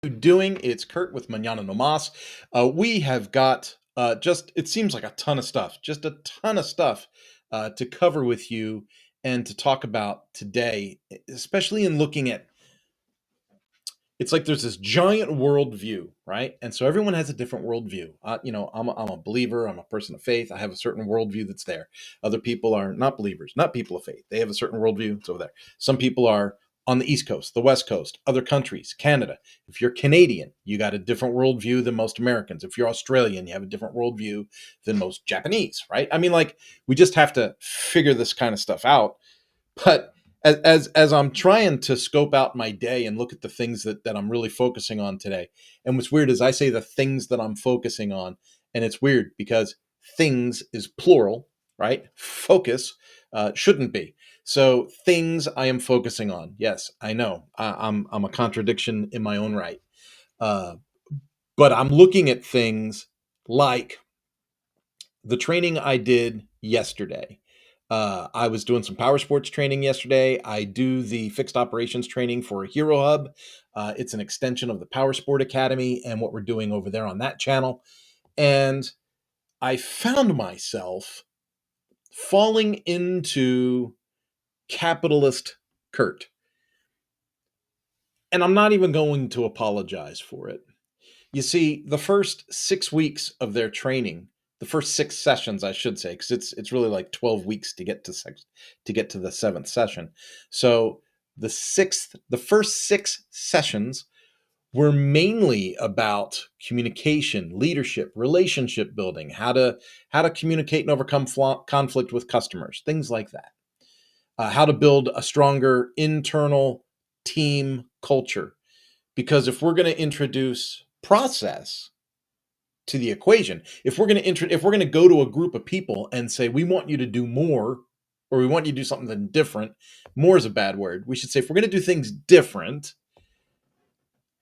Doing? It's Kurt with Manana No Mas. We have got it seems like a ton of stuff, just a ton of stuff to cover with you and to talk about today, especially in looking at it's like there's this giant worldview, right? And so everyone has a different worldview. I'm a believer. I'm a person of faith. I have a certain worldview that's there. Other people are not believers, not people of faith. They have a certain worldview. It's over there. Some people are on the East Coast, the West Coast, other countries, Canada. If you're Canadian, you got a different worldview than most Americans. If you're Australian, you have a different worldview than most Japanese, right? I mean, like, we just have to figure this kind of stuff out. But as I'm trying to scope out my day and look at the things that I'm really focusing on today, and what's weird is I say the things that I'm focusing on, and it's weird because things is plural, right? Focus shouldn't be. So things I am focusing on. Yes, I know I'm a contradiction in my own right, uh, but I'm looking at things like the training I did yesterday. I was doing some power sports training yesterday. I do the fixed operations training for Hero Hub. It's an extension of the Power Sport Academy and what we're doing over there on that channel. And I found myself falling into capitalist Kurt. And I'm not even going to apologize for it. You see, the first 6 weeks of their training, the first six sessions, I should say, because it's really like 12 weeks to get to the seventh session. So the first six sessions were mainly about communication, leadership, relationship building, how to communicate and overcome conflict with customers, things like that. How to build a stronger internal team culture. Because if we're going to introduce process to the equation, if we're going to go to a group of people and say we want you to do more, or we want you to do something different, more is a bad word. We should say if we're going to do things different,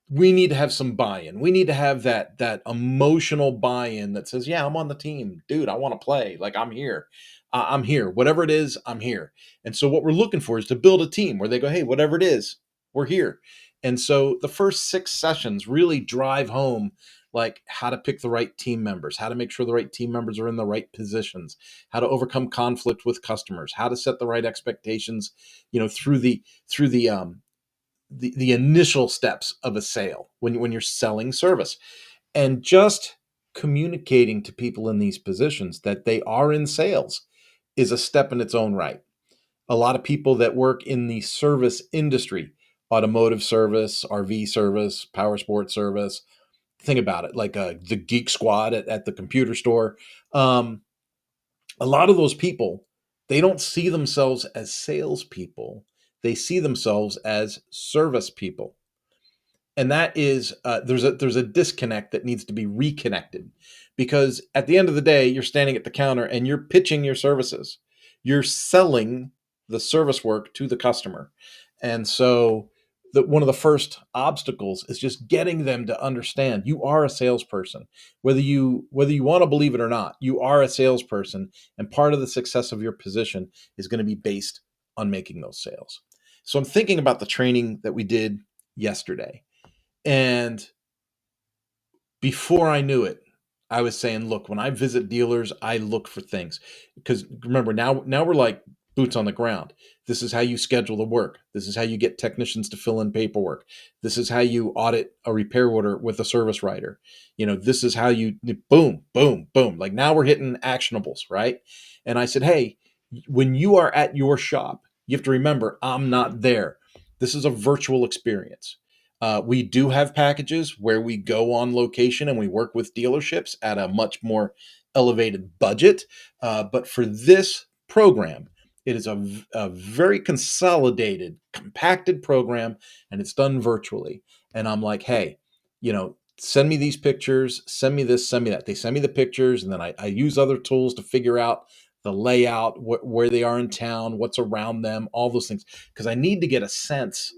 we need to have some buy-in. We need to have that emotional buy-in that says, yeah, I'm on the team, dude. I want to play. Like, I'm here. I'm here. Whatever it is, I'm here. And so what we're looking for is to build a team where they go, hey, whatever it is, we're here. And so the first six sessions really drive home like how to pick the right team members, how to make sure the right team members are in the right positions, how to overcome conflict with customers, how to set the right expectations, through the initial steps of a sale when you're selling service, and just communicating to people in these positions that they are in sales is a step in its own right. A lot of people that work in the service industry, automotive service, RV service, power sports service, think about it, like the geek squad at the computer store. A lot of those people, they don't see themselves as salespeople. They see themselves as service people. And that is there's a disconnect that needs to be reconnected, because at the end of the day, you're standing at the counter and you're pitching your services. You're selling the service work to the customer. And so one of the first obstacles is just getting them to understand you are a salesperson. Whether you want to believe it or not, you are a salesperson, and part of the success of your position is going to be based on making those sales. So I'm thinking about the training that we did yesterday. And before I knew it, I was saying, look, when I visit dealers, I look for things. Because remember, now we're like boots on the ground. This is how you schedule the work. This is how you get technicians to fill in paperwork. This is how you audit a repair order with a service writer. This is how you boom, boom, boom. Like, now we're hitting actionables, right? And I said, hey, when you are at your shop, you have to remember, I'm not there. This is a virtual experience. We do have packages where we go on location and we work with dealerships at a much more elevated budget. But for this program, it is a very consolidated, compacted program, and it's done virtually. And I'm like, hey, send me these pictures, send me this, send me that. They send me the pictures, and then I use other tools to figure out the layout, where they are in town, what's around them, all those things. Because I need to get a sense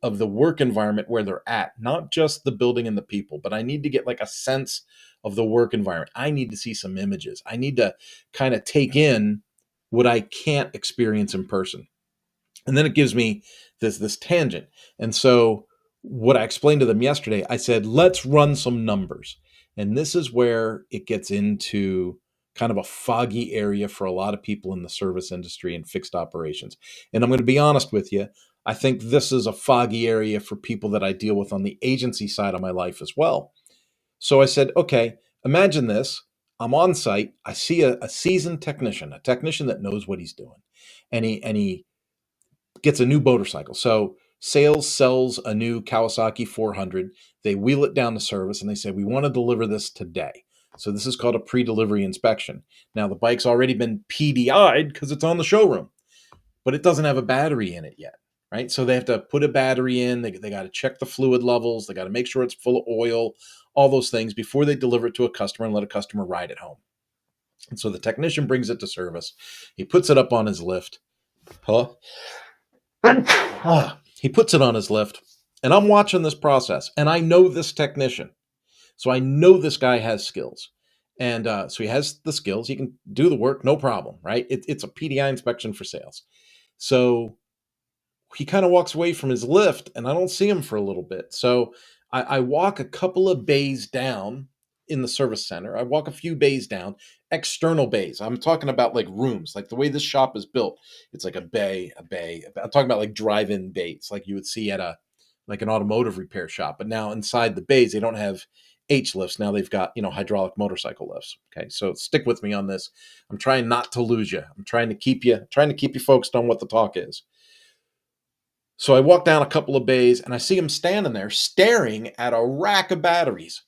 of the work environment where they're at, not just the building and the people, but I need to get like a sense of the work environment. I need to see some images. I need to kind of take in what I can't experience in person. And then it gives me this tangent. And so What I explained to them yesterday, I said, let's run some numbers. And this is where it gets into kind of a foggy area for a lot of people in the service industry and fixed operations. And I'm going to be honest with you, I think this is a foggy area for people that I deal with on the agency side of my life as well. So I said, okay, imagine this. I'm on site. I see a seasoned technician, a technician that knows what he's doing. And he gets a new motorcycle. So sales sells a new Kawasaki 400. They wheel it down to service and they say, we want to deliver this today. So this is called a pre-delivery inspection. Now the bike's already been PDI'd because it's on the showroom, but it doesn't have a battery in it yet, right? So they have to put a battery in. They got to check the fluid levels. They got to make sure it's full of oil, all those things before they deliver it to a customer and let a customer ride it home. And so the technician brings it to service. He puts it up on his lift. Huh? He puts it on his lift, and I'm watching this process, and I know this technician. So I know this guy has skills. And so he has the skills. He can do the work, no problem, right? It's a PDI inspection for sales. So he kind of walks away from his lift, and I don't see him for a little bit. So I walk a couple of bays down in the service center. I walk a few bays down, external bays. I'm talking about like rooms, like the way this shop is built. It's like a bay. I'm talking about like drive-in bays, like you would see at like an automotive repair shop. But now inside the bays, they don't have H lifts. Now they've got, hydraulic motorcycle lifts. Okay. So stick with me on this. I'm trying not to lose you. I'm trying to keep you focused on what the talk is. So I walk down a couple of bays and I see him standing there staring at a rack of batteries,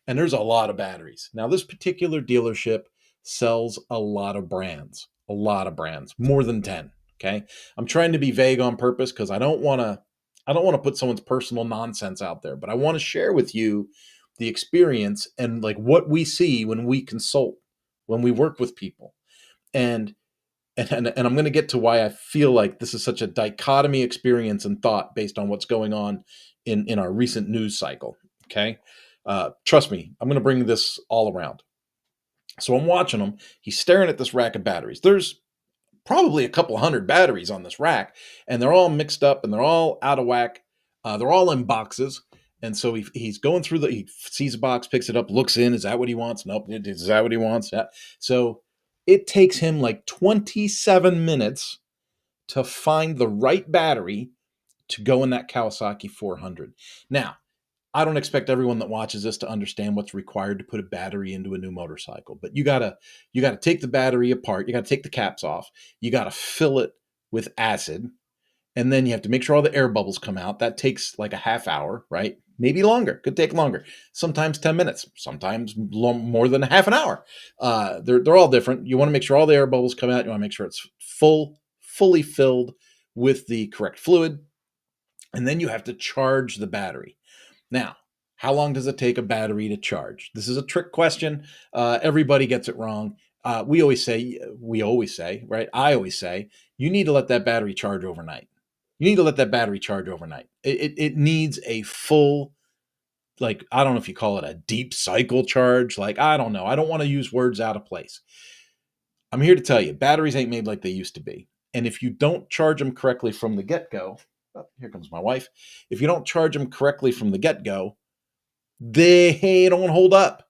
And there's a lot of batteries. Now, this particular dealership sells a lot of brands, more than 10. Okay. I'm trying to be vague on purpose because I don't want to put someone's personal nonsense out there, but I want to share with you the experience and like what we see when we consult, when we work with people. And I'm going to get to why I feel like this is such a dichotomy experience and thought based on what's going on in our recent news cycle. Okay. Trust me, I'm going to bring this all around. So I'm watching him. He's staring at this rack of batteries. There's probably a couple hundred batteries on this rack, and they're all mixed up and they're all out of whack. They're all in boxes. And so he's going through he sees a box, picks it up, looks in. Is that what he wants? Nope. Is that what he wants? Yeah. So it takes him like 27 minutes to find the right battery to go in that Kawasaki 400. Now, I don't expect everyone that watches this to understand what's required to put a battery into a new motorcycle, but you gotta take the battery apart. You gotta take the caps off. You gotta fill it with acid, and then you have to make sure all the air bubbles come out. That takes like a half hour, right? Maybe longer. Could take longer. Sometimes 10 minutes. Sometimes more than a half an hour. They're all different. You want to make sure all the air bubbles come out. You want to make sure it's fully filled with the correct fluid, and then you have to charge the battery. Now, how long does it take a battery to charge? This is a trick question. Everybody gets it wrong. We always say, right? I always say, you need to let that battery charge overnight. It needs a full, like, I don't know if you call it a deep cycle charge. Like, I don't know. I don't want to use words out of place. I'm here to tell you, batteries ain't made like they used to be. And if you don't charge them correctly from the get-go, here comes my wife. If you don't charge them correctly from the get-go, they don't hold up.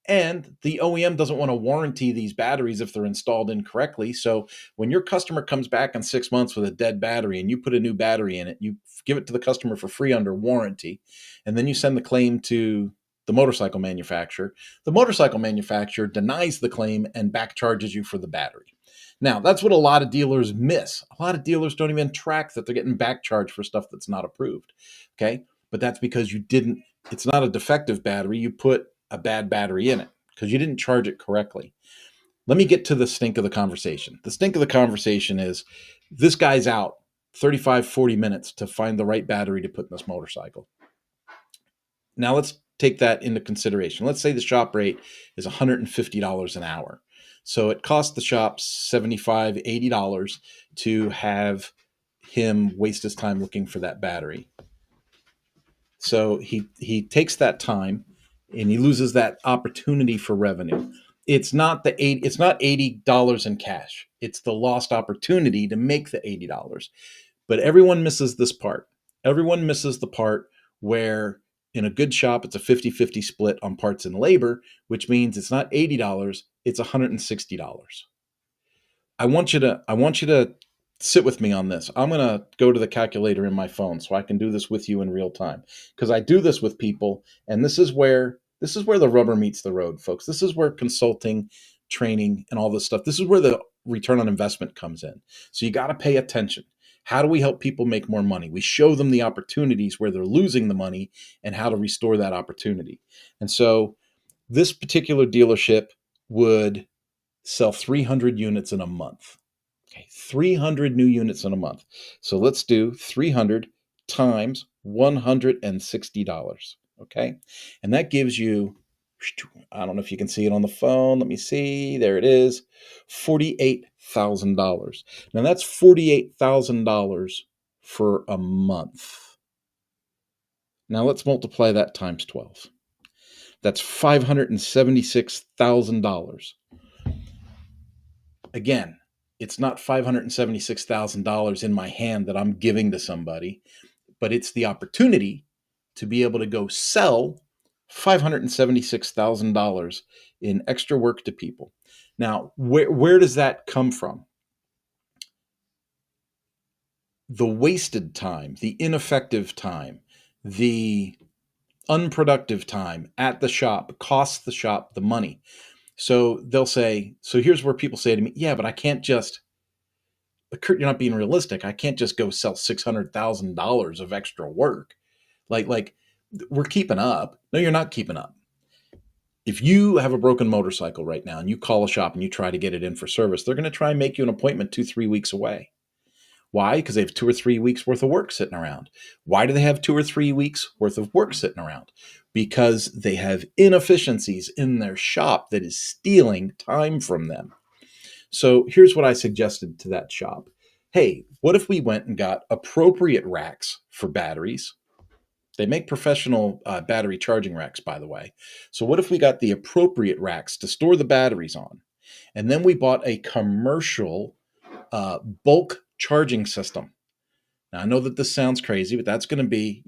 And the OEM doesn't want to warranty these batteries if they're installed incorrectly. So when your customer comes back in 6 months with a dead battery and you put a new battery in it, you give it to the customer for free under warranty, and then you send the claim to the motorcycle manufacturer. The motorcycle manufacturer denies the claim and back charges you for the battery. Now, that's what a lot of dealers miss. A lot of dealers don't even track that they're getting back charged for stuff that's not approved. Okay. But that's because it's not a defective battery. You put a bad battery in it because you didn't charge it correctly. Let me get to the stink of the conversation. The stink of the conversation is this guy's out 35, 40 minutes to find the right battery to put in this motorcycle. Now let's take that into consideration. Let's say the shop rate is $150 an hour. So it costs the shop $75, $80 to have him waste his time looking for that battery. So he takes that time and he loses that opportunity for revenue. It's not $80 in cash. It's the lost opportunity to make the $80. But everyone misses this part. Everyone misses the part where in a good shop, it's a 50-50 split on parts and labor, which means it's not $80, it's $160. I want you to sit with me on this. I'm going to go to the calculator in my phone so I can do this with you in real time, because I do this with people, and this is where the rubber meets the road, folks. This is where consulting, training, and all this stuff. This is where the return on investment comes in. So you got to pay attention. How do we help people make more money? We show them the opportunities where they're losing the money and how to restore that opportunity. And so this particular dealership would sell 300 units in a month. Okay, 300 new units in a month. So let's do 300 times $160. Okay, and that gives you, I don't know if you can see it on the phone. Let me see. There it is, $48,000. Now that's $48,000 for a month. Now let's multiply that times 12. That's $576,000. Again, it's not $576,000 in my hand that I'm giving to somebody, but it's the opportunity to be able to go sell $576,000 in extra work to people. Now, where does that come from? The wasted time, the ineffective time, the unproductive time at the shop costs the shop the money. So they'll say, so here's where people say to me, yeah, but I can't just, Kurt, you're not being realistic. I can't just go sell $600,000 of extra work. Like we're keeping up. No, you're not keeping up. If you have a broken motorcycle right now and you call a shop and you try to get it in for service, they're going to try and make you an appointment 2-3 weeks away. Why? Because they have 2 or 3 weeks worth of work sitting around. Why do they have 2 or 3 weeks worth of work sitting around? Because they have inefficiencies in their shop that is stealing time from them. So here's what I suggested to that shop. Hey, what if we went and got appropriate racks for batteries? They make professional battery charging racks, by the way. So what if we got the appropriate racks to store the batteries on? And then we bought a commercial bulk charging system. Now, I know that this sounds crazy, but that's going to be,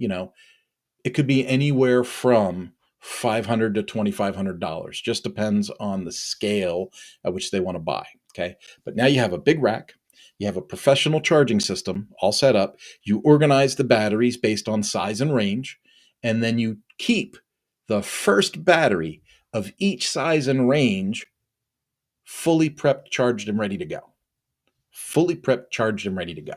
it could be anywhere from $500 to $2,500. Just depends on the scale at which they want to buy. Okay. But now you have a big rack. You have a professional charging system all set up. You organize the batteries based on size and range. And then you keep the first battery of each size and range fully prepped, charged, and ready to go. Fully prepped, charged, and ready to go.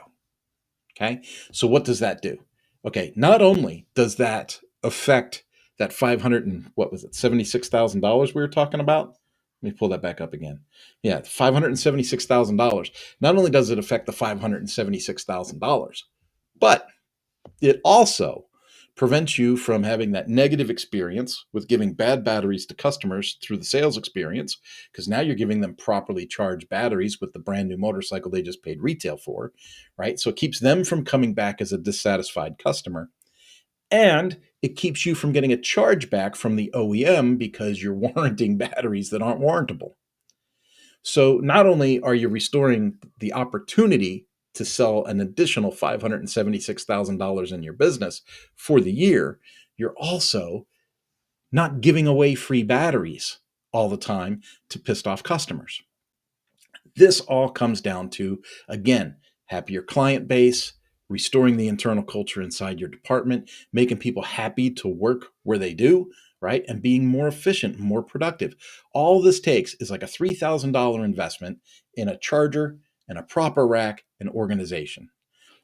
Okay. So what does that do? Okay. Not only does that affect that $76,000 we were talking about. Let me pull that back up again. Yeah, $576,000. Not only does it affect the $576,000, but it also prevents you from having that negative experience with giving bad batteries to customers through the sales experience, because now you're giving them properly charged batteries with the brand new motorcycle they just paid retail for, right? So it keeps them from coming back as a dissatisfied customer. And it keeps you from getting a chargeback from the OEM because you're warranting batteries that aren't warrantable. So not only are you restoring the opportunity to sell an additional $576,000 in your business for the year, you're also not giving away free batteries all the time to pissed off customers. This all comes down to, again, happier client base, restoring the internal culture inside your department, making people happy to work where they do, right? And being more efficient, more productive. All this takes is like a $3,000 investment in a charger and a proper rack and organization.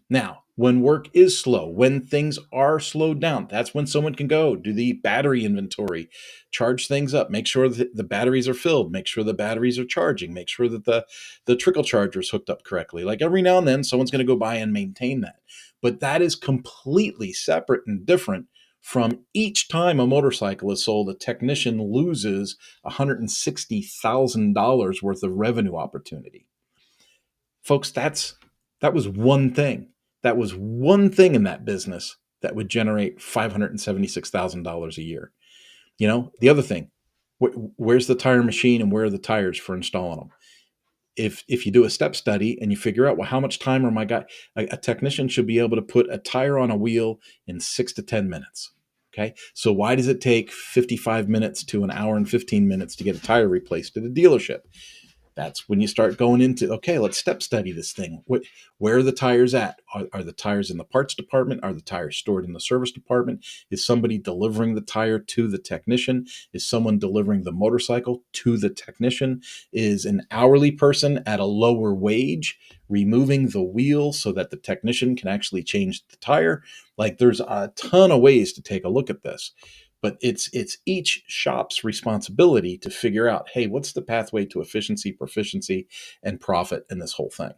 Now, when work is slow, when things are slowed down, that's when someone can go do the battery inventory, charge things up, make sure that the batteries are filled, make sure the batteries are charging, make sure that the trickle charger is hooked up correctly. Like every now and then, someone's going to go by and maintain that. But that is completely separate and different from each time a motorcycle is sold, a technician loses $160,000 worth of revenue opportunity. Folks, that was one thing. That was one thing in that business that would generate $576,000 a year. The other thing, where's the tire machine and where are the tires for installing them? if you do a step study and you figure out, well, how much time are my guy, a technician should be able to put a tire on a wheel in 6 to 10 minutes. Okay. So why does it take 55 minutes to an hour and 15 minutes to get a tire replaced at a dealership? That's when you start going into, okay, let's step study this thing. Where are the tires at? Are the tires in the parts department? Are the tires stored in the service department? Is somebody delivering the tire to the technician? Is someone delivering the motorcycle to the technician? Is an hourly person at a lower wage removing the wheel so that the technician can actually change the tire? Like, there's a ton of ways to take a look at this. But it's each shop's responsibility to figure out, hey, what's the pathway to efficiency, proficiency, and profit in this whole thing?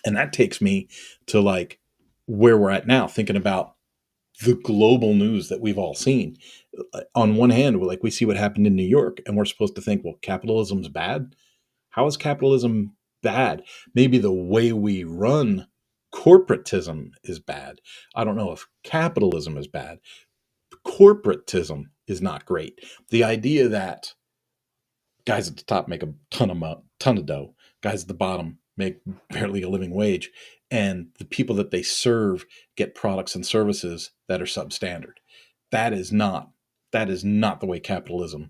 And that takes me to like where we're at now, thinking about the global news that we've all seen. On one hand, we see what happened in New York, and we're supposed to think, well, capitalism's bad. How is capitalism bad? Maybe the way we run corporatism is bad. I don't know if capitalism is bad. Corporatism is not great. The idea that guys at the top make a ton of dough, guys at the bottom make barely a living wage, and the people that they serve get products and services that are substandard. That is not the way capitalism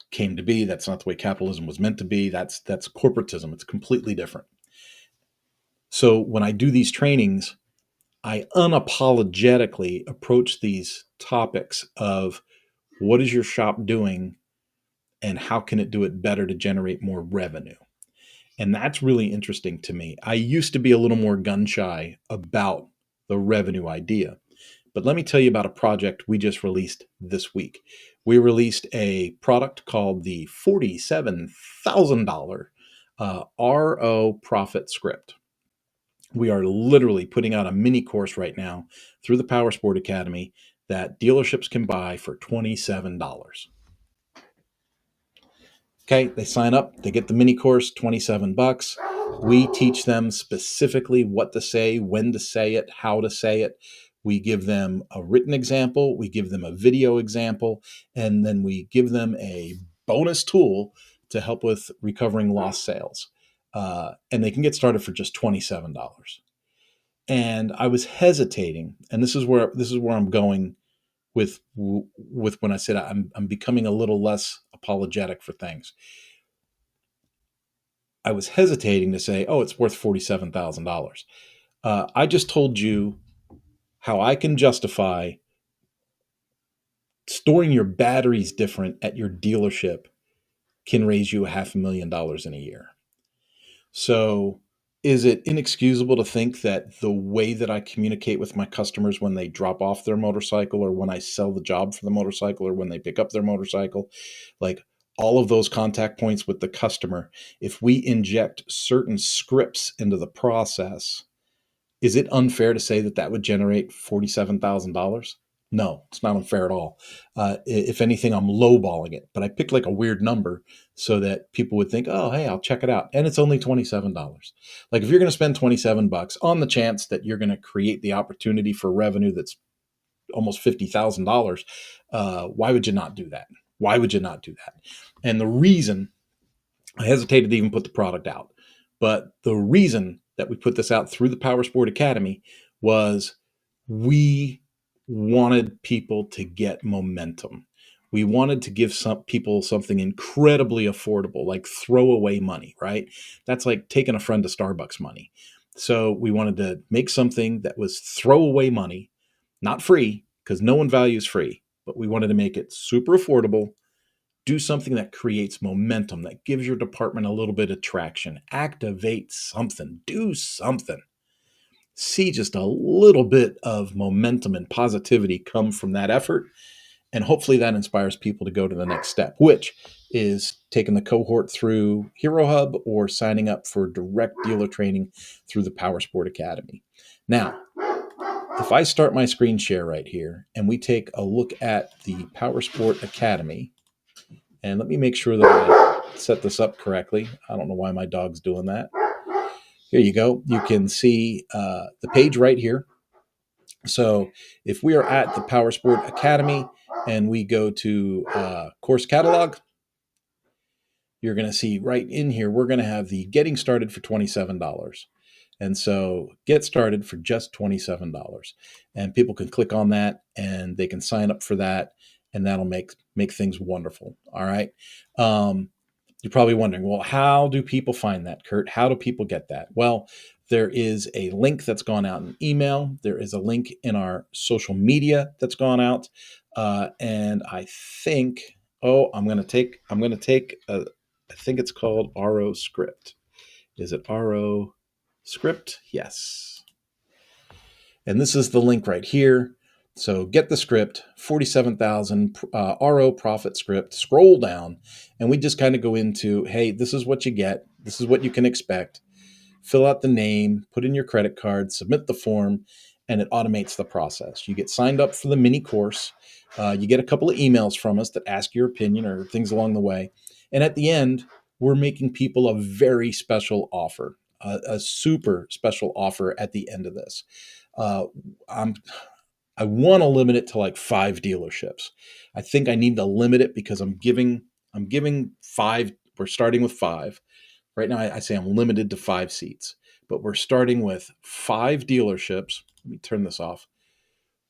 came to be. That's not the way capitalism was meant to be. That's corporatism. It's completely different. So when I do these trainings, I unapologetically approach these topics of what is your shop doing and how can it do it better to generate more revenue? And that's really interesting to me. I used to be a little more gun shy about the revenue idea. But let me tell you about a project we just released this week. We released a product called the $47,000 RO Profit Script. We are literally putting out a mini course right now through the Power Sport Academy that dealerships can buy for $27. Okay, they sign up, they get the mini course, $27. We teach them specifically what to say, when to say it, how to say it. We give them a written example, we give them a video example, and then we give them a bonus tool to help with recovering lost sales. And they can get started for just $27. And I was hesitating, and this is where I'm going with when I said I'm becoming a little less apologetic for things. I was hesitating to say, oh, it's worth $47,000. I just told you how I can justify storing your batteries different at your dealership can raise you $500,000 in a year. So is it inexcusable to think that the way that I communicate with my customers when they drop off their motorcycle, or when I sell the job for the motorcycle, or when they pick up their motorcycle, like all of those contact points with the customer, if we inject certain scripts into the process, is it unfair to say that that would generate $47,000? No, it's not unfair at all. If anything, I'm lowballing it, but I picked like a weird number so that people would think, oh, hey, I'll check it out. And it's only $27. Like, if you're going to spend $27 on the chance that you're going to create the opportunity for revenue that's almost $50,000, why would you not do that? Why would you not do that? And the reason I hesitated to even put the product out, but the reason that we put this out through the Power Sport Academy was we wanted people to get momentum. We wanted to give some people something incredibly affordable, like throwaway money, right? That's like taking a friend to Starbucks money. So we wanted to make something that was throwaway money, not free, because no one values free, but we wanted to make it super affordable. Do something that creates momentum, that gives your department a little bit of traction. Activate something. Do something. See just a little bit of momentum and positivity come from that effort. And hopefully that inspires people to go to the next step, which is taking the cohort through Hero Hub or signing up for direct dealer training through the Power Sport Academy. Now, if I start my screen share right here and we take a look at the Power Sport Academy, and let me make sure that I set this up correctly. I don't know why my dog's doing that. Here you go. You can see the page right here. So if we are at the Power Sport Academy and we go to course catalog, you're going to see right in here, we're going to have the getting started for $27. And so get started for just $27. And people can click on that and they can sign up for that. And that'll make things wonderful. All right. You're probably wondering, well, how do people find that, Kurt? How do people get that? Well, there is a link that's gone out in email. There is a link in our social media that's gone out. And I think, I think it's called RO Script. Is it RO Script? Yes. And this is the link right here. So get the script, 47,000 RO profit script, scroll down, and we just kind of go into, hey, this is what you get. This is what you can expect. Fill out the name, put in your credit card, submit the form, and it automates the process. You get signed up for the mini course. You get a couple of emails from us that ask your opinion or things along the way. And at the end, we're making people a very special offer, a super special offer at the end of this. I want to limit it to like 5 dealerships. I think I need to limit it because I'm giving 5. We're starting with 5. Right now, I say I'm limited to 5 seats, but we're starting with 5 dealerships. Let me turn this off.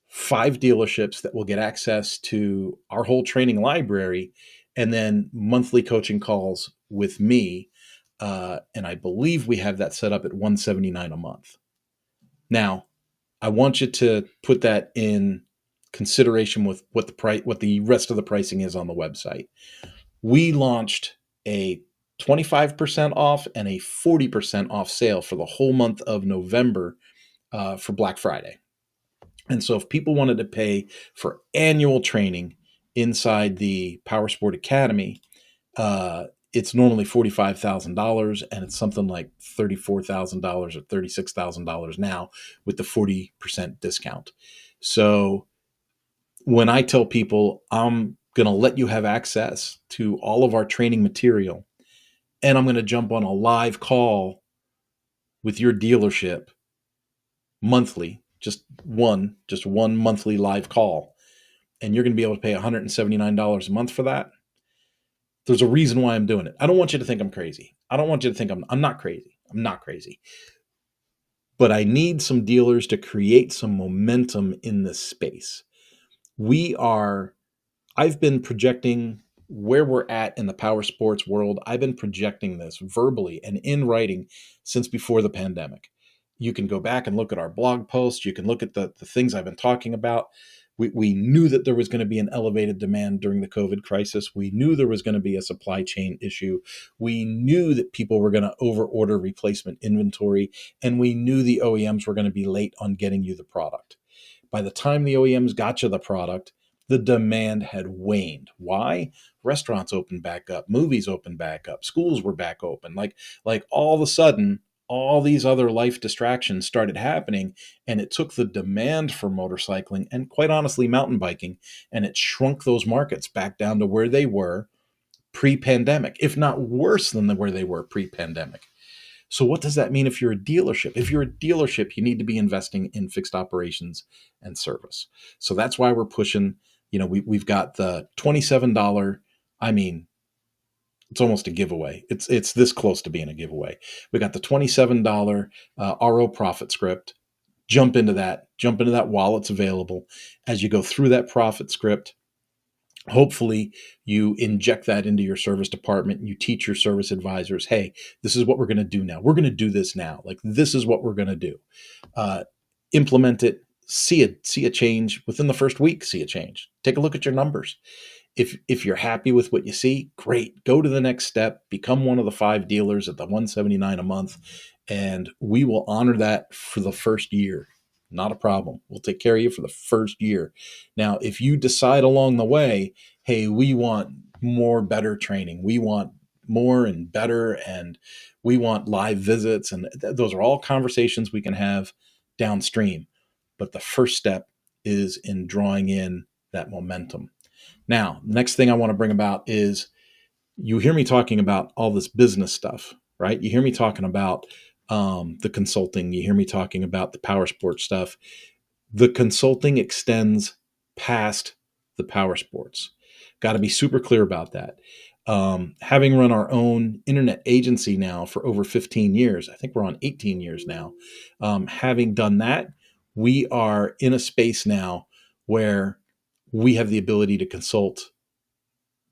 5 dealerships that will get access to our whole training library and then monthly coaching calls with me. And I believe we have that set up at $179 a month. Now, I want you to put that in consideration with what the rest of the pricing is on the website. We launched a 25% off and a 40% off sale for the whole month of November for Black Friday. And so if people wanted to pay for annual training inside the Powersport Academy, it's normally $45,000 and it's something like $34,000 or $36,000 now with the 40% discount. So when I tell people I'm going to let you have access to all of our training material and I'm going to jump on a live call with your dealership monthly, just one monthly live call, and you're going to be able to pay $179 a month for that. There's a reason why I'm doing it. I don't want you to think I'm crazy. I don't want you to think I'm not crazy. I'm not crazy. But I need some dealers to create some momentum in this space. I've been projecting where we're at in the power sports world. I've been projecting this verbally and in writing since before the pandemic. You can go back and look at our blog posts. You can look at the things I've been talking about. We knew that there was going to be an elevated demand during the COVID crisis. We knew there was going to be a supply chain issue. We knew that people were going to overorder replacement inventory, and we knew the OEMs were going to be late on getting you the product. By the time the OEMs got you the product, the demand had waned. Why? Restaurants opened back up, movies opened back up, schools were back open. Like all of a sudden, all these other life distractions started happening, and it took the demand for motorcycling and quite honestly mountain biking, and it shrunk those markets back down to where they were pre-pandemic, if not worse than where they were pre-pandemic. So what does that mean if you're a dealership? If you're a dealership, you need to be investing in fixed operations and service. So that's why we're pushing, we've got the $27, it's almost a giveaway. It's this close to being a giveaway. We got the $27 RO profit script. Jump into that while it's available. As you go through that profit script, hopefully you inject that into your service department. You teach your service advisors, hey, this is what we're going to do now. We're going to do this now. Like, this is what we're going to do. Implement it. See a change within the first week. See a change. Take a look at your numbers. If you're happy with what you see, great. Go to the next step. Become one of the 5 dealers at the $179 a month, and we will honor that for the first year. Not a problem. We'll take care of you for the first year. Now, if you decide along the way, hey, we want more better training, we want more and better, and we want live visits, and those are all conversations we can have downstream. But the first step is in drawing in that momentum. Now, the next thing I want to bring about is you hear me talking about all this business stuff, right? You hear me talking about the consulting. You hear me talking about the power sports stuff. The consulting extends past the power sports. Got to be super clear about that. Having run our own internet agency now for over 15 years, I think we're on 18 years now. Having done that, we are in a space now where we have the ability to consult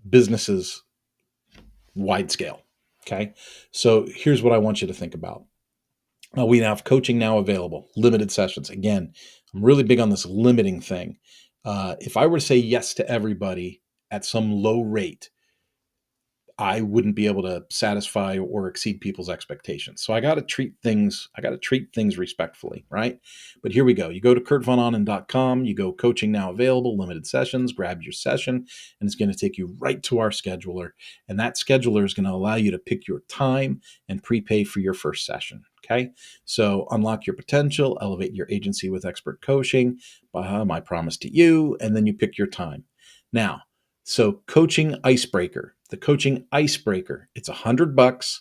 businesses wide scale. Okay. So here's what I want you to think about. We have coaching now available, limited sessions. Again, I'm really big on this limiting thing. If I were to say yes to everybody at some low rate, I wouldn't be able to satisfy or exceed people's expectations. So I got to treat things, respectfully, right? But here we go. You go to kurtvonanen.com, you go coaching now available, limited sessions, grab your session, and it's going to take you right to our scheduler. And that scheduler is going to allow you to pick your time and prepay for your first session. Okay. So unlock your potential, elevate your agency with expert coaching, my promise to you, and then you pick your time. Now, so coaching icebreaker, the coaching icebreaker, it's $100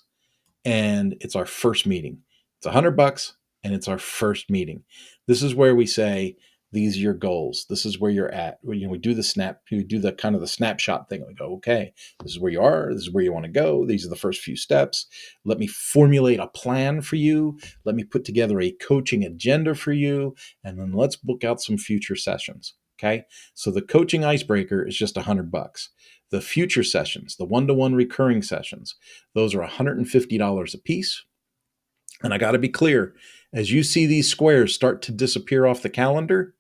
and it's our first meeting. It's $100 and it's our first meeting. This is where we say, these are your goals. This is where you're at. We do the kind of the snapshot thing. We go, okay, this is where you are. This is where you want to go. These are the first few steps. Let me formulate a plan for you. Let me put together a coaching agenda for you. And then let's book out some future sessions. Okay. So the coaching icebreaker is just $100. The future sessions, the one-to-one recurring sessions, those are $150 a piece. And I got to be clear, as you see these squares start to disappear off the calendar,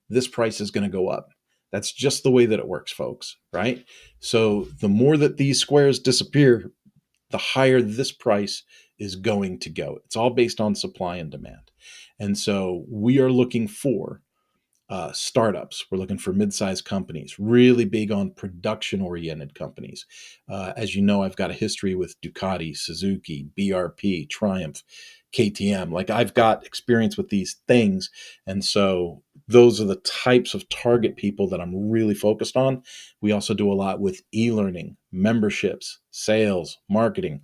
this price is going to go up. That's just the way that it works, folks, right? So the more that these squares disappear, the higher this price is going to go. It's all based on supply and demand. And so we are looking for startups. We're looking for mid-sized companies, really big on production-oriented companies. As you know, I've got a history with Ducati, Suzuki, BRP, Triumph, KTM. Like I've got experience with these things. And so those are the types of target people that I'm really focused on. We also do a lot with e-learning, memberships, sales, marketing.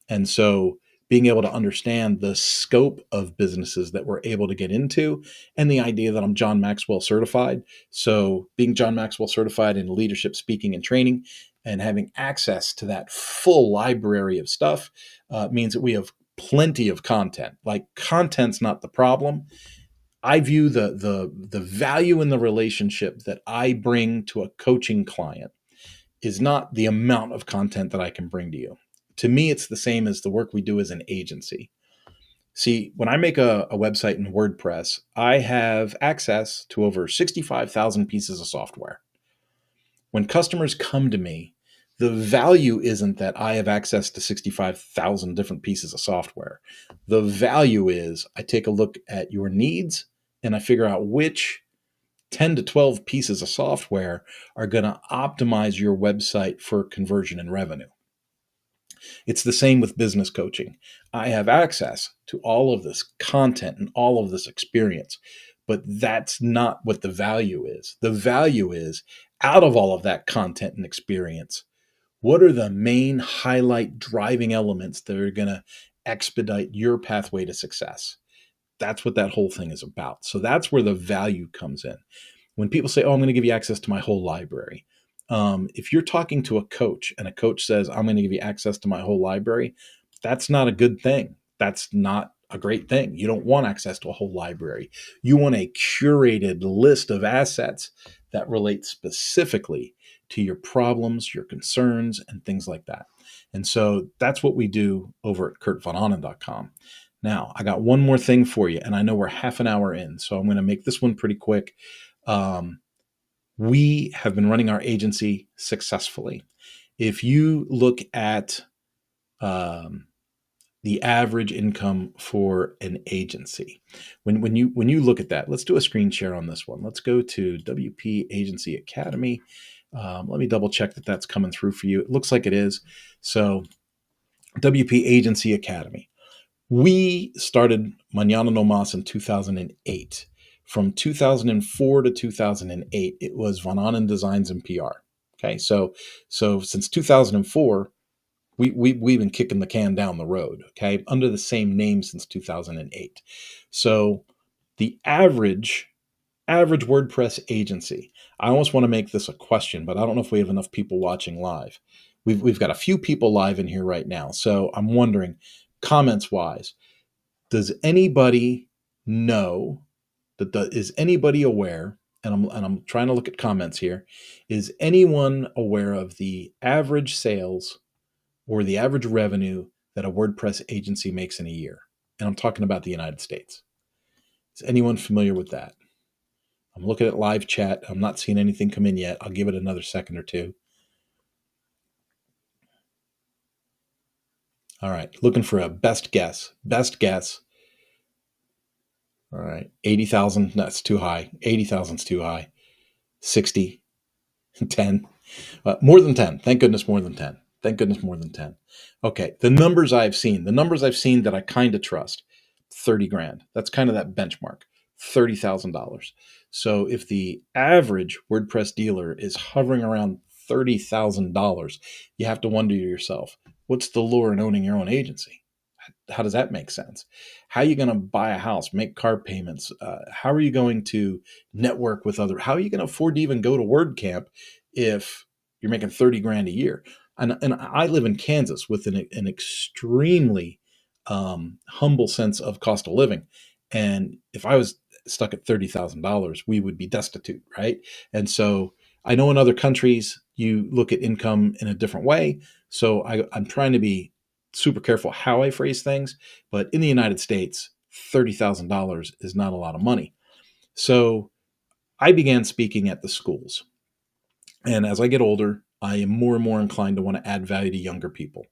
And so being able to understand the scope of businesses that we're able to get into and the idea that I'm John Maxwell certified. So being John Maxwell certified in leadership, speaking, and training and having access to that full library of stuff means that we have plenty of content. Like content's not the problem. I view the value in the relationship that I bring to a coaching client is not the amount of content that I can bring to you. To me, it's the same as the work we do as an agency. See, when I make a website in WordPress, I have access to over 65,000 pieces of software. When customers come to me, the value isn't that I have access to 65,000 different pieces of software. The value is I take a look at your needs and I figure out which 10 to 12 pieces of software are going to optimize your website for conversion and revenue. It's the same with business coaching. I have access to all of this content and all of this experience, but that's not what the value is. The value is out of all of that content and experience, what are the main highlight driving elements that are going to expedite your pathway to success? That's what that whole thing is about. So that's where the value comes in. When people say, oh, I'm going to give you access to my whole library. If you're talking to a coach and a coach says, I'm going to give you access to my whole library, that's not a good thing. That's not a great thing. You don't want access to a whole library. You want a curated list of assets that relate specifically to your problems, your concerns, and things like that. And so that's what we do over at kurtvonanen.com. Now, I got one more thing for you, and I know we're half an hour in, so I'm going to make this one pretty quick. We have been running our agency successfully. If you look at the average income for an agency, when you look at that, let's do a screen share on this one. Let's go to WP Agency Academy. Let me double check that that's coming through for you. It looks like it is. So WP Agency Academy. We started Mañana No Mas in 2008. From 2004 to 2008, it was Vonanen Designs and PR. Okay, so since 2004, we've been kicking the can down the road. Okay, under the same name since 2008. So the average WordPress agency. I almost want to make this a question, but I don't know if we have enough people watching live. We've got a few people live in here right now. So I'm wondering, comments wise, does anybody know is anybody aware? And I'm trying to look at comments here. Is anyone aware of the average sales or the average revenue that a WordPress agency makes in a year? And I'm talking about the United States. Is anyone familiar with that? I'm looking at live chat. I'm not seeing anything come in yet. I'll give it another second or two. All right, looking for a best guess. Best guess. All right, 80,000. That's too high. 80,000 is too high. 60, 10. More than 10. Thank goodness more than 10. Thank goodness more than 10. Okay, the numbers I've seen that I kind of trust, 30 grand. That's kind of that benchmark, $30,000. So if the average WordPress dealer is hovering around $30,000, you have to wonder to yourself, what's the lure in owning your own agency? How does that make sense? How are you going to buy a house, make car payments? How are you going to network with other? How are you going to afford to even go to WordCamp if you're making 30 grand a year? And I live in Kansas with an extremely humble sense of cost of living. And if I was stuck at $30,000, we would be destitute, right? And so I know in other countries you look at income in a different way. So I'm trying to be super careful how I phrase things, but in the United States, $30,000 is not a lot of money. So I began speaking at the schools. And as I get older, I am more and more inclined to want to add value to younger people.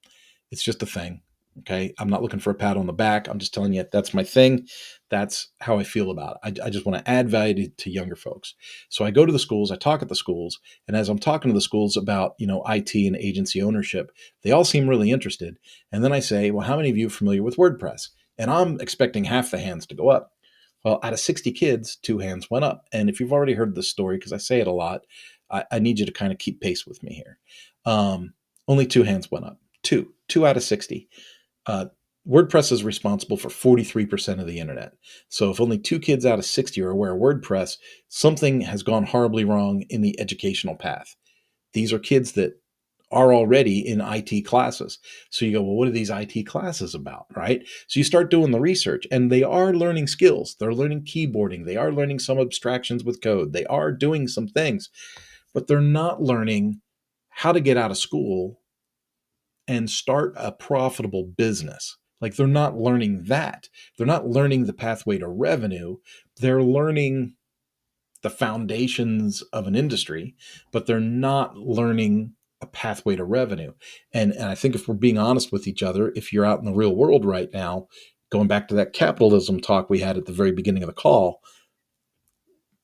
It's just a thing. Okay. I'm not looking for a pat on the back. I'm just telling you that's my thing. That's how I feel about it. I just want to add value to younger folks. So I go to the schools, I talk at the schools, and as I'm talking to the schools about, IT and agency ownership, they all seem really interested. And then I say, well, how many of you are familiar with WordPress? And I'm expecting half the hands to go up. Well, out of 60 kids, 2 hands went up. And if you've already heard this story, because I say it a lot, I need you to kind of keep pace with me here. Only 2 hands went up. Two out of 60. Uh, WordPress is responsible for 43% of the internet. So if only 2 kids out of 60 are aware of WordPress, something has gone horribly wrong in the educational path. These are kids that are already in IT classes. So you go, well, what are these IT classes about, right? So you start doing the research, and they are learning skills. They're learning keyboarding. They are learning some abstractions with code. They are doing some things, but they're not learning how to get out of school and start a profitable business. Like, they're not learning that. They're not learning the pathway to revenue. They're learning the foundations of an industry, but they're not learning a pathway to revenue. And I think if we're being honest with each other, if you're out in the real world right now, going back to that capitalism talk we had at the very beginning of the call,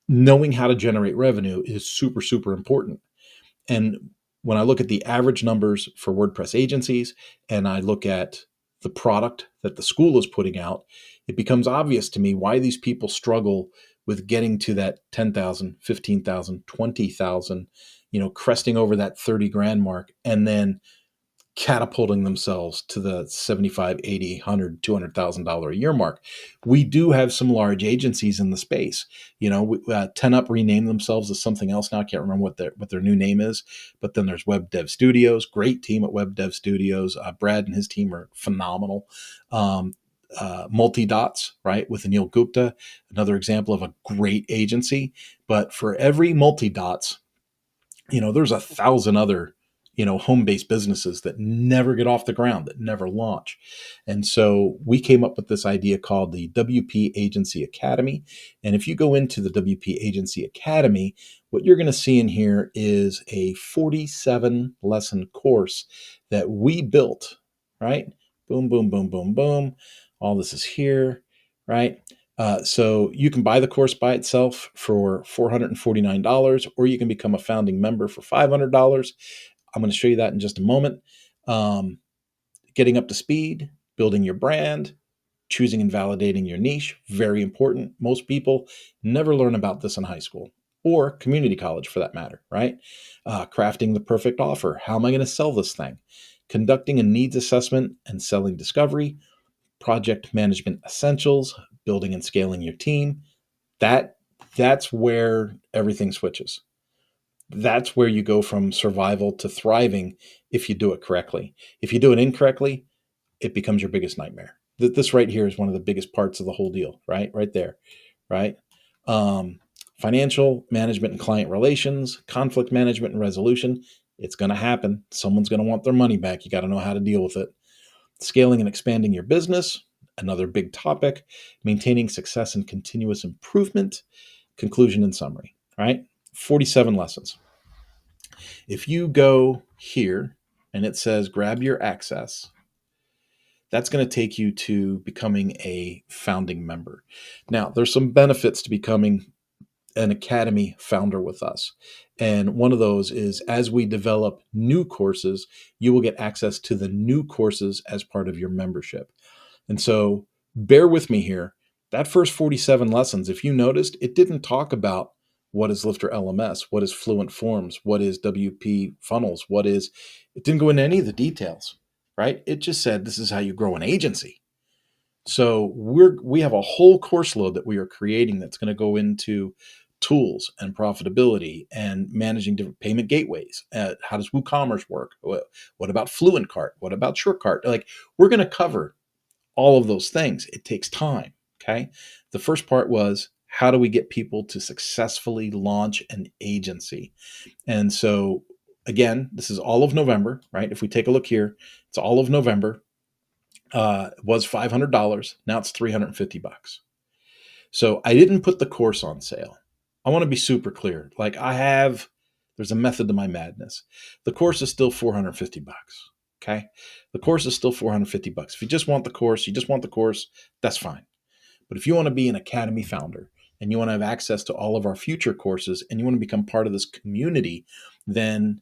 knowing how to generate revenue is super, super important. And when I look at the average numbers for WordPress agencies and I look at the product that the school is putting out, it becomes obvious to me why these people struggle with getting to that 10,000, 15,000, 20,000, cresting over that 30 grand mark, and then catapulting themselves to the 75, 80, 100, $200,000 a year mark. We do have some large agencies in the space. 10 Up renamed themselves as something else now. I can't remember what their new name is, but then there's Web Dev Studios, great team at Web Dev Studios. Brad and his team are phenomenal. Multi-Dots, right, with Anil Gupta, another example of a great agency. But for every Multi-Dots, there's 1,000 other home-based businesses that never get off the ground, that never launch. And so we came up with this idea called the WP Agency Academy. And if you go into the WP Agency Academy, what you're going to see in here is a 47 lesson course that we built, right? Boom, boom, boom, boom, boom. All this is here, right? So you can buy the course by itself for $449, or you can become a founding member for $500. I'm going to show you that in just a moment. Getting up to speed, building your brand, choosing and validating your niche, very important. Most people never learn about this in high school or community college for that matter, right? Crafting the perfect offer. How am I going to sell this thing? Conducting a needs assessment and selling discovery, project management essentials, building and scaling your team. That's where everything switches. That's where you go from survival to thriving if you do it correctly. If you do it incorrectly, it becomes your biggest nightmare. This right here is one of the biggest parts of the whole deal, right? Right there, right? Um, Financial management and client relations, conflict management and resolution. It's going to happen. Someone's going to want their money back. You got to know how to deal with it. Scaling and expanding your business, another big topic. Maintaining success and continuous improvement. Conclusion and summary, right? 47 lessons. If you go here and it says grab your access, that's going to take you to becoming a founding member. Now, there's some benefits to becoming an academy founder with us. And one of those is as we develop new courses, you will get access to the new courses as part of your membership. And so bear with me here. That first 47 lessons, if you noticed, it didn't talk about what is Lifter LMS, what is Fluent Forms, what is WP Funnels, it didn't go into any of the details, right? It just said this is how you grow an agency. So we have a whole course load that we are creating that's going to go into tools and profitability and managing different payment gateways. How does WooCommerce work? What about Fluent Cart? What about SureCart? Like, we're going to cover all of those things. It takes time. Okay. The first part was, how do we get people to successfully launch an agency? And so, again, this is all of November, right? If we take a look here, it's all of November. It was $500. Now it's $350. So I didn't put the course on sale. I want to be super clear. Like, there's a method to my madness. The course is still $450. Okay. The course is still $450. If you just want the course, that's fine. But if you want to be an academy founder and you want to have access to all of our future courses and you want to become part of this community, then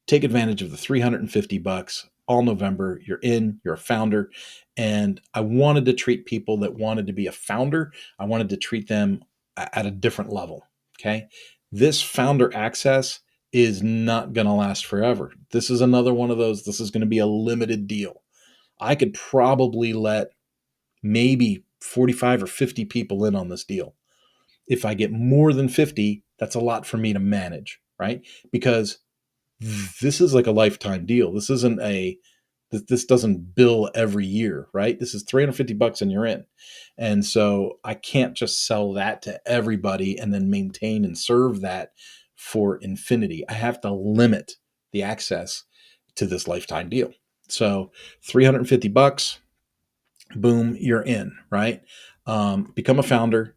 take advantage of the $350 all November. You're a founder. And I wanted to treat people that wanted to be a founder, I wanted to treat them at a different level. Okay. This founder access is not going to last forever. This is another one of those. This is going to be a limited deal. I could probably let maybe 45 or 50 people in on this deal. If I get more than 50, that's a lot for me to manage, right? Because this is like a lifetime deal. This doesn't bill every year, right? This is $350 and you're in. And so I can't just sell that to everybody and then maintain and serve that for infinity. I have to limit the access to this lifetime deal. So $350, boom, you're in, right? Become a founder,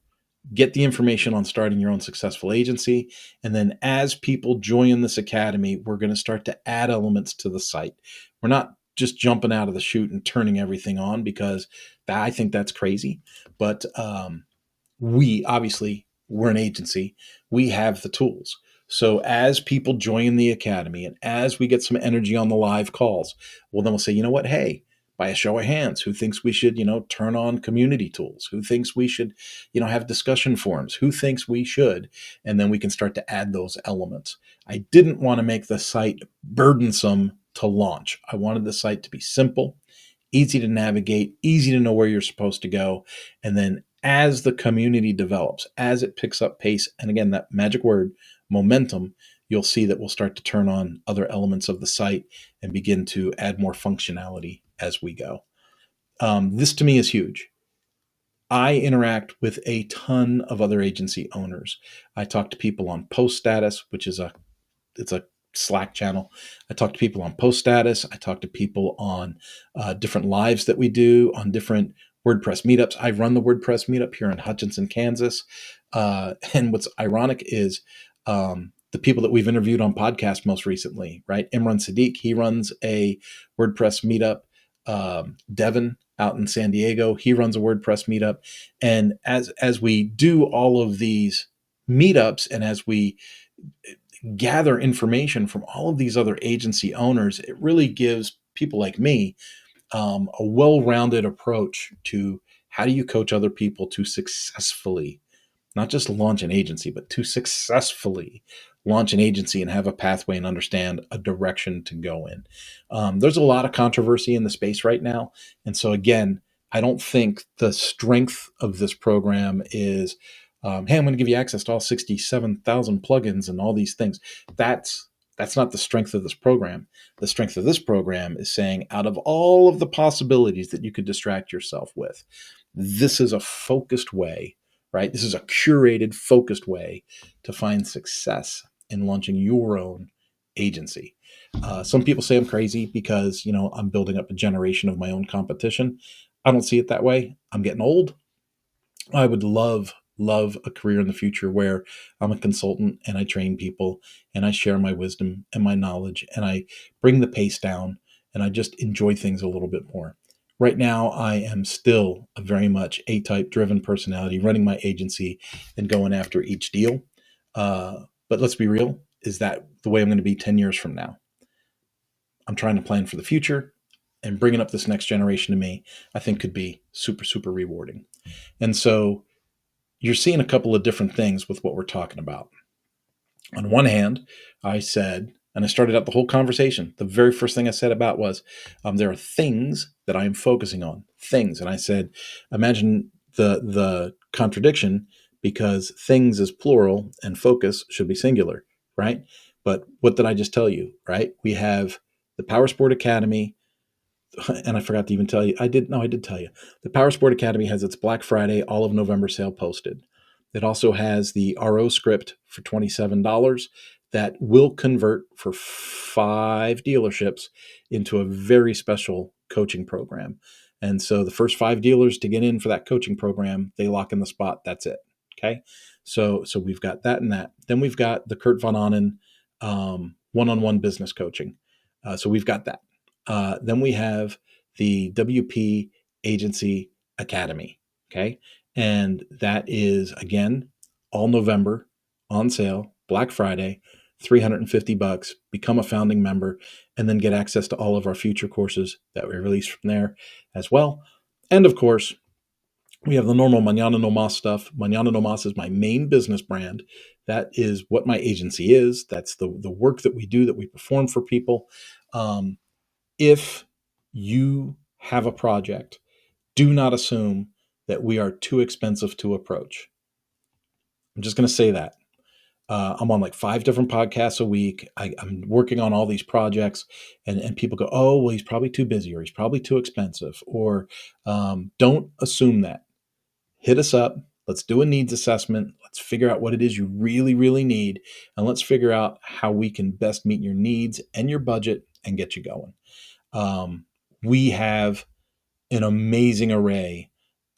get the information on starting your own successful agency. And then as people join this academy, we're going to start to add elements to the site. We're not just jumping out of the chute and turning everything on, because I think that's crazy. But we're an agency. We have the tools. So as people join the academy and as we get some energy on the live calls, well, then we'll say, you know what? Hey, by a show of hands, who thinks we should, turn on community tools? Who thinks we should, have discussion forums? Who thinks we should? And then we can start to add those elements. I didn't want to make the site burdensome to launch. I wanted the site to be simple, easy to navigate, easy to know where you're supposed to go. And then as the community develops, as it picks up pace, and again, that magic word, momentum, you'll see that we'll start to turn on other elements of the site and begin to add more functionality as we go. This to me is huge. I interact with a ton of other agency owners. I talk to people on Post Status, which is it's a Slack channel. I talk to people on Post Status. I talk to people on different lives that we do, on different WordPress meetups. I run the WordPress meetup here in Hutchinson, Kansas. And what's ironic is the people that we've interviewed on podcast most recently, right? Imran Sadiq, he runs a WordPress meetup. Devin out in San Diego, he runs a WordPress meetup. And as we do all of these meetups and as we gather information from all of these other agency owners, it really gives people like me a well-rounded approach to how do you coach other people to successfully, not just launch an agency, but to successfully launch an agency and have a pathway and understand a direction to go in. There's a lot of controversy in the space right now. And so again, I don't think the strength of this program is Hey, I'm going to give you access to all 67,000 plugins and all these things. That's not the strength of this program. The strength of this program is saying, out of all of the possibilities that you could distract yourself with, this is a focused way, right? This is a curated, focused way to find success in launching your own agency. Some people say I'm crazy because, I'm building up a generation of my own competition. I don't see it that way. I'm getting old. I would love a career in the future where I'm a consultant and I train people and I share my wisdom and my knowledge and I bring the pace down and I just enjoy things a little bit more. Right now, I am still a very much A-type driven personality, running my agency and going after each deal. But let's be real, is that the way I'm going to be 10 years from now? I'm trying to plan for the future, and bringing up this next generation to me, I think could be super, super rewarding. And so you're seeing a couple of different things with what we're talking about. On one hand, I said, and I started out the whole conversation, the very first thing I said about was, there are things that I am focusing on, things. And I said, imagine the contradiction, because things is plural and focus should be singular, right? But what did I just tell you, right? We have the Power Sport Academy, and I forgot to even tell you. I did tell you. The Power Sport Academy has its Black Friday all of November sale posted. It also has the RO script for $27 that will convert for 5 dealerships into a very special coaching program. And so the first 5 dealers to get in for that coaching program, they lock in the spot. That's it. Okay. So we've got that and that. Then we've got the Kurt Von Onen one-on-one business coaching. So we've got that. Then we have the WP Agency Academy. Okay. And that is, again, all November on sale, Black Friday, $350. Become a founding member and then get access to all of our future courses that we release from there as well. And of course, we have the normal Mañana No Mas stuff. Mañana No Mas is my main business brand. That is what my agency is. That's the work that we do, that we perform for people. If you have a project, do not assume that we are too expensive to approach. I'm just going to say that. I'm on like 5 different podcasts a week. I'm working on all these projects, and people go, oh, well, he's probably too busy, or he's probably too expensive, or don't assume that. Hit us up. Let's do a needs assessment. Let's figure out what it is you really, really need, and let's figure out how we can best meet your needs and your budget and get you going. We have an amazing array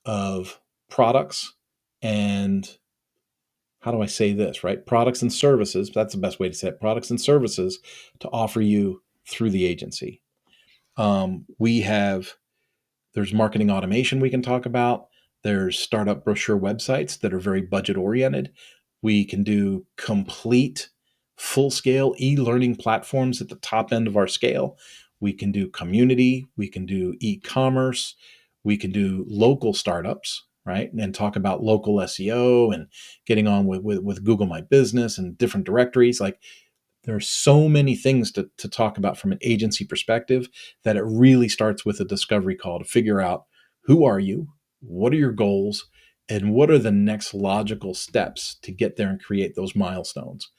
of products and, how do I say this, right? Products and services. That's the best way to say it. Products and services to offer you through the agency. There's marketing automation we can talk about. There's startup brochure websites that are very budget oriented. We can do complete full scale e-learning platforms at the top end of our scale. We can do community. We can do e-commerce. We can do local startups, right? And talk about local SEO and getting on with Google My Business and different directories. Like, there are so many things to talk about from an agency perspective that it really starts with a discovery call to figure out, who are you? What are your goals? And what are the next logical steps to get there and create those milestones?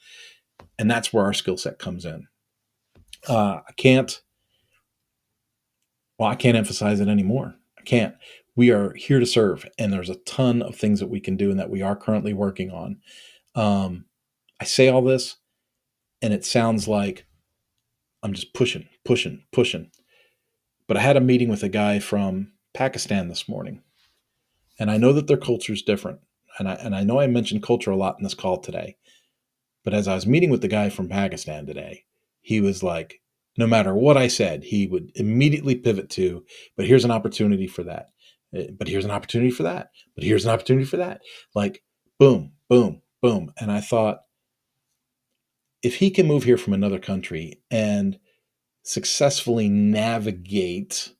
And that's where our skill set comes in. I can't emphasize it anymore. I can't. We are here to serve, and there's a ton of things that we can do and that we are currently working on. I say all this, and it sounds like I'm just pushing. But I had a meeting with a guy from Pakistan this morning, and I know that their culture is different. And I know I mentioned culture a lot in this call today. But as I was meeting with the guy from Pakistan today, he was like, no matter what I said, he would immediately pivot to, but here's an opportunity for that. But here's an opportunity for that. But here's an opportunity for that. Like, boom, boom, boom. And I thought, if he can move here from another country and successfully navigate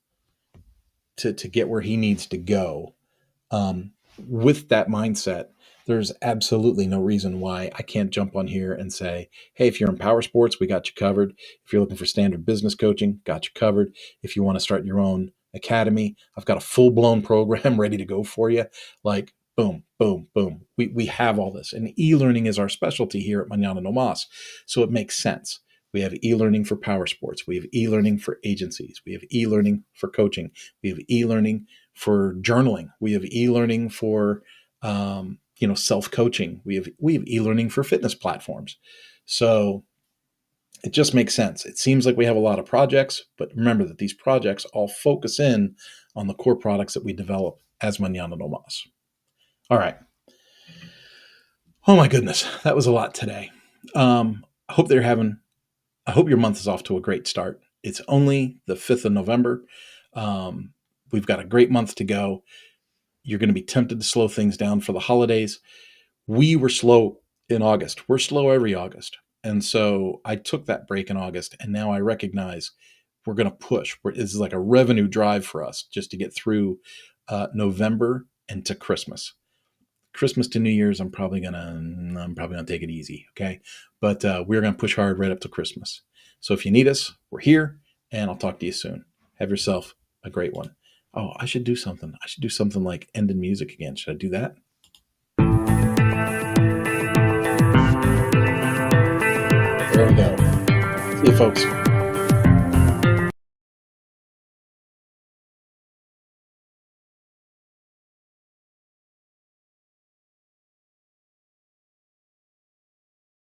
to get where he needs to go, with that mindset, there's absolutely no reason why I can't jump on here and say, hey, if you're in power sports, we got you covered. If you're looking for standard business coaching, got you covered. If you want to start your own academy, I've got a full-blown program ready to go for you. Like, boom, boom, boom. We have all this. And e-learning is our specialty here at Mañana No Mas. So it makes sense. We have e-learning for power sports. We have e-learning for agencies. We have e-learning for coaching. We have e-learning for journaling. We have e-learning for self-coaching. We have e-learning for fitness platforms. So it just makes sense. It seems like we have a lot of projects, but remember that these projects all focus in on the core products that we develop as Mañana No Mas. All right. Oh my goodness, that was a lot today. I hope your month is off to a great start. It's only the 5th of November. We've got a great month to go. You're going to be tempted to slow things down for the holidays. We were slow in August. We're slow every August. And so I took that break in August, and now I recognize we're going to push. This is like a revenue drive for us just to get through November and to Christmas. Christmas to New Year's, I'm probably gonna take it easy, okay? But we're gonna push hard right up to Christmas. So if you need us, we're here, and I'll talk to you soon. Have yourself a great one. Oh, I should do something. I should do something like end in music again. Should I do that? There we go. See you, folks.